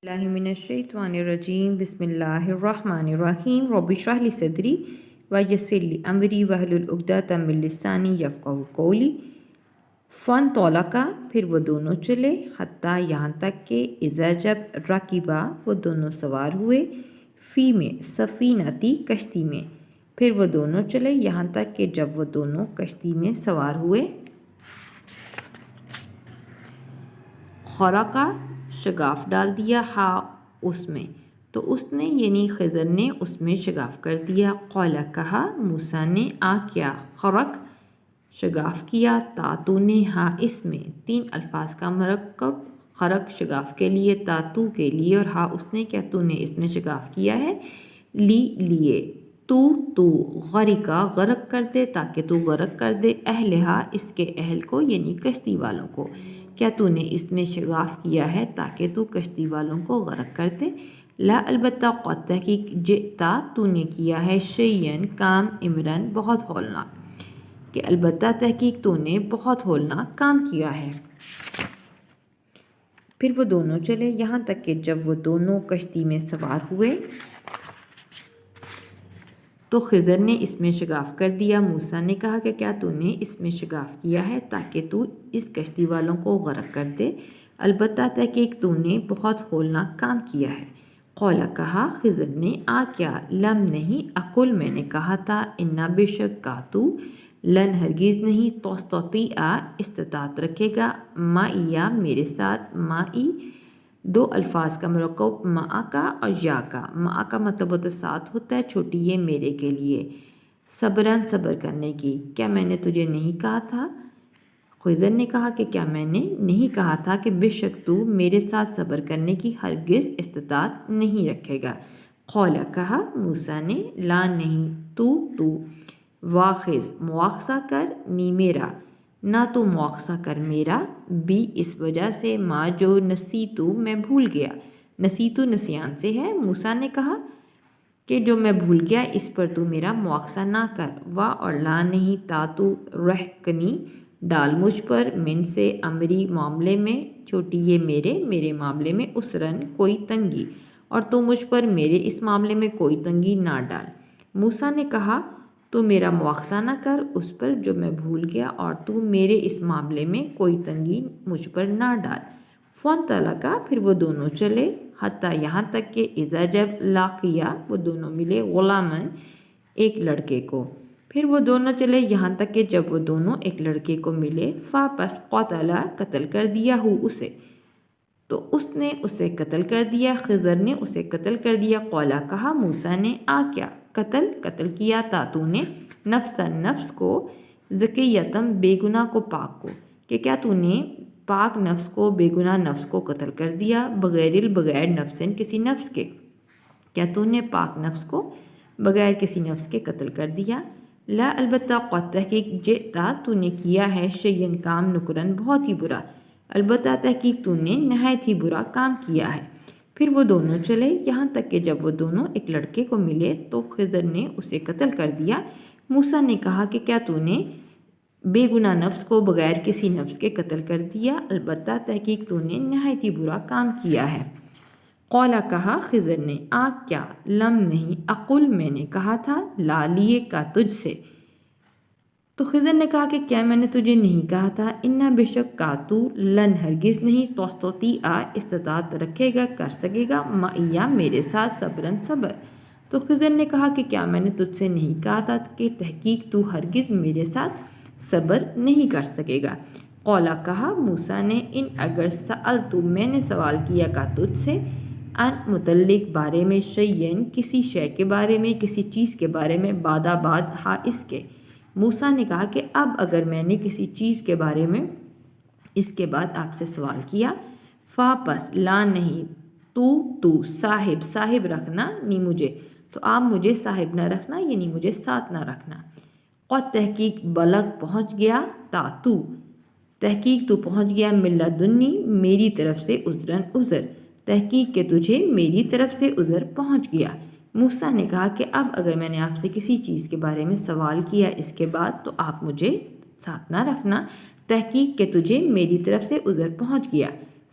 اللہ من الشیطان الرجیم بسم اللہ الرحمن الرحیم رب اشرح لی صدری ویسر لی امری واحلل عقدۃ من لسانی یفقہوا قولی فانطلقا پھر وہ دونوں چلے حتیٰ یہاں تک کہ اذا جب رکبا وہ دونوں سوار ہوئے فی میں سفینتی کشتی میں پھر وہ دونوں چلے یہاں تک کہ جب وہ دونوں کشتی میں سوار ہوئے خرقہ شگاف ڈال دیا اس میں تو اس نے یعنی خضر نے اس میں شگاف کر دیا قال کہا موسیٰ نے کیا خرق شگاف کیا تو نے اس میں 3 الفاظ کا مرکب خرق شگاف کے لیے تو کے لیے اور اس نے کیا تو نے اس میں شگاف کیا ہے لیے تو غرقہ غرق کر دے تاکہ تو غرق کر دے اہلہا اس کے اہل کو یعنی کشتی والوں کو کیا تو نے اس میں شگاف کیا ہے تاکہ تو کشتی والوں کو غرق کر دے لا البتہ قد تحقیق جئتا تو نے کیا ہے شیئن کام امرن بہت ہولناک کہ البتہ تحقیق تو نے بہت ہولناک کام کیا ہے۔ پھر وہ دونوں چلے یہاں تک کہ جب وہ دونوں کشتی میں سوار ہوئے تو خضر نے اس میں شگاف کر دیا موسیٰ نے کہا کہ کیا تو نے اس میں شگاف کیا ہے تاکہ تو اس کشتی والوں کو غرق کر دے البتہ تحقیق تو نے بہت ہولناک کام کیا ہے۔ قال کہا خضر نے کیا لم نہیں اقل میں نے کہا تھا انا بے شک کا تو لن ہرگز نہیں تستطیع استطاعت رکھے گا معیہ میرے ساتھ معی 2 الفاظ کا مرکب مع کا اور یا کا مع کا مطلب ہوتا ساتھ ہوتا ہے چھوٹی یہ میرے کے لیے صبرن صبر کرنے کی کیا میں نے تجھے نہیں کہا تھا خضر نے کہا کہ کیا میں نے نہیں کہا تھا کہ بے شک تو میرے ساتھ صبر کرنے کی ہرگز استطاعت نہیں رکھے گا قال کہا موسیٰ نے لا نہیں تو واخذ مواخذہ کر نی میرا نہ تو مواخذہ کر میرا بھی اس وجہ سے ما جو نسیتو میں بھول گیا نسیتو نسیان سے ہے موسیٰ نے کہا کہ جو میں بھول گیا اس پر تو میرا مواخذہ نہ کر اور لا نہیں تو رہکنی ڈال مجھ پر من سے امری معاملے میں چھوٹی یہ میرے معاملے میں اسرن کوئی تنگی اور تو مجھ پر میرے اس معاملے میں کوئی تنگی نہ ڈال موسیٰ نے کہا تو میرا مواخذہ نہ کر اس پر جو میں بھول گیا اور تو میرے اس معاملے میں کوئی تنگی مجھ پر نہ ڈال فانطلقا پھر وہ دونوں چلے حتیٰ یہاں تک کہ اذا جب لاقیا وہ دونوں ملے غلامن ایک لڑکے کو پھر وہ دونوں چلے یہاں تک کہ جب وہ دونوں ایک لڑکے کو ملے پس قتل کر دیا اسے تو اس نے اسے قتل کر دیا خضر نے اسے قتل کر دیا قولا کہا موسیٰ نے کیا قتل کیا تو نے نفس کو زکیتم بے گناہ کو پاک کو کہ کیا تو نے پاک نفس کو بے گناہ نفس کو قتل کر دیا بغیر نفسن کسی نفس کے کیا تو نے پاک نفس کو بغیر کسی نفس کے قتل کر دیا لا البتہ قد تحقیق جئتا تو نے کیا ہے شیئن کام نکرن بہت ہی برا البتہ تحقیق تو نے نہایت ہی برا کام کیا ہے۔ پھر وہ دونوں چلے یہاں تک کہ جب وہ دونوں ایک لڑکے کو ملے تو خضر نے اسے قتل کر دیا موسیٰ نے کہا کہ کیا تو نے بے گناہ نفس کو بغیر کسی نفس کے قتل کر دیا البتہ تحقیق تو نے نہایت ہی برا کام کیا ہے۔ قولا کہا خضر نے کیا لم نہیں اقل میں نے کہا تھا لا لیے کا تجھ سے تو خضر نے کہا کہ کیا میں نے تجھے نہیں کہا تھا انا بے شک کا تو لن ہرگز نہیں تستطیع استطاعت رکھے گا کر سکے گا معیہ میرے ساتھ صبرن صبر تو خضر نے کہا کہ کیا میں نے تجھ سے نہیں کہا تھا کہ تحقیق تو ہرگز میرے ساتھ صبر نہیں کر سکے گا قولا کہا موسیٰ نے ان اگر سألتو میں نے سوال کیا کا تجھ سے ان متعلق بارے میں شیئن کسی شے کے بارے میں کسی چیز کے بارے میں بعد اس کے موسیٰ نے کہا کہ اب اگر میں نے کسی چیز کے بارے میں اس کے بعد آپ سے سوال کیا پس لا نہیں تو صاحب رکھنا نہیں مجھے تو آپ مجھے صاحب نہ رکھنا یعنی مجھے ساتھ نہ رکھنا قد تحقیق بلغ پہنچ گیا تو تحقیق تو پہنچ گیا ملدنی میری طرف سے عذر تحقیق کہ تجھے میری طرف سے عذر پہنچ گیا موسیٰ نے کہا کہ اب اگر میں نے آپ سے کسی چیز کے بارے میں سوال کیا اس کے بعد تو آپ مجھے ساتھ نہ رکھنا تحقیق کہ تجھے میری طرف سے عذر پہنچ گیا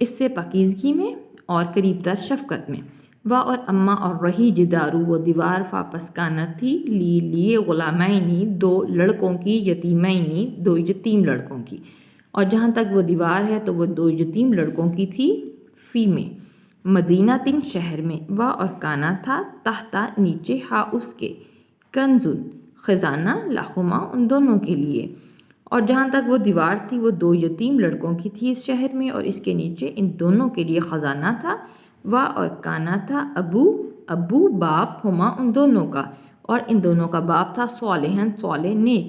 اس سے پاکیزگی میں اور قریب تر شفقت میں۔ و اور اما اور رہی جدارو وہ دیوار فاپس کانت تھی لیے غلامینی دو لڑکوں کی یتیمینی دو یتیم لڑکوں کی، اور جہاں تک وہ دیوار ہے تو وہ دو یتیم لڑکوں کی تھی فی میں مدینہ تن شہر میں۔ و اور کانا تھا تحتا نیچے ہا اس کے کنزن خزانہ لہما ان دونوں کے لیے، اور جہاں تک وہ دیوار تھی وہ دو یتیم لڑکوں کی تھی اس شہر میں، اور اس کے نیچے ان دونوں کے لیے خزانہ تھا۔ و اور کانا تھا ابو باپ ہما ان دونوں کا، اور ان دونوں کا باپ تھا صالحن صالح نیک،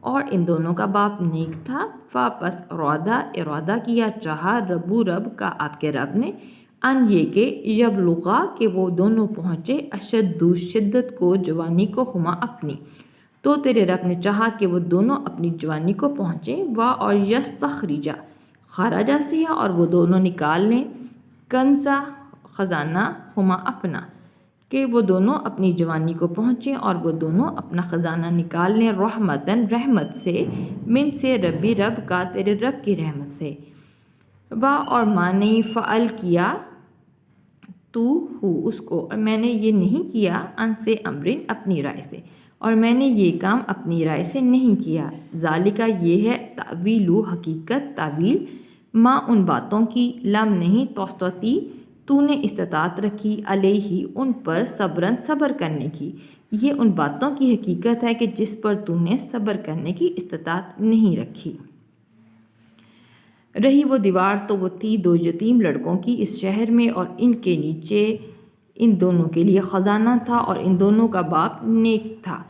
اور ان دونوں کا باپ نیک تھا۔ فاپس ارادہ کیا چاہا رب کا آپ کے رب نے، ان یہ کہ یبلغا کہ وہ دونوں پہنچے اشد شدت کو جوانی کو ہما اپنی، تو تیرے رب نے چاہا کہ وہ دونوں اپنی جوانی کو پہنچے۔ و اور یستخرجا خراجہ سے ہے اور وہ دونوں نکال لیں کنزا خزانہ ہما اپنا، کہ وہ دونوں اپنی جوانی کو پہنچیں اور وہ دونوں اپنا خزانہ نکال لیں رحمتاً رحمت سے، من سے ربی رب کا تیرے رب کی رحمت سے۔ و اور ماں نے فعل کیا تو ہو اس کو، اور میں نے یہ نہیں کیا ان سے امرن اپنی رائے سے، اور میں نے یہ کام اپنی رائے سے نہیں کیا۔ ذالکہ یہ ہے تعویل حقیقت تعویل ماں ان باتوں کی لم نہیں توسطی تو نے استطاعت رکھی علیہ ان پر صبرن صبر کرنے کی، یہ ان باتوں کی حقیقت ہے کہ جس پر تو نے صبر کرنے کی استطاعت نہیں رکھی۔ رہی وہ دیوار تو وہ تھی دو یتیم لڑکوں کی اس شہر میں، اور ان کے نیچے ان دونوں کے لیے خزانہ تھا، اور ان دونوں کا باپ نیک تھا،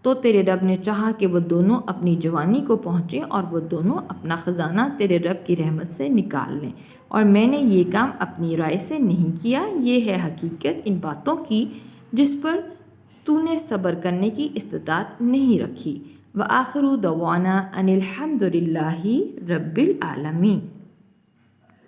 تو تیرے رب نے چاہا کہ وہ دونوں اپنی جوانی کو پہنچیں اور وہ دونوں اپنا خزانہ تیرے رب کی رحمت سے نکال لیں، اور میں نے یہ کام اپنی رائے سے نہیں کیا۔ یہ ہے حقیقت ان باتوں کی جس پر تو نے صبر کرنے کی استطاعت نہیں رکھی۔ وآخر دعوانا ان الحمد للہ رب العالمین۔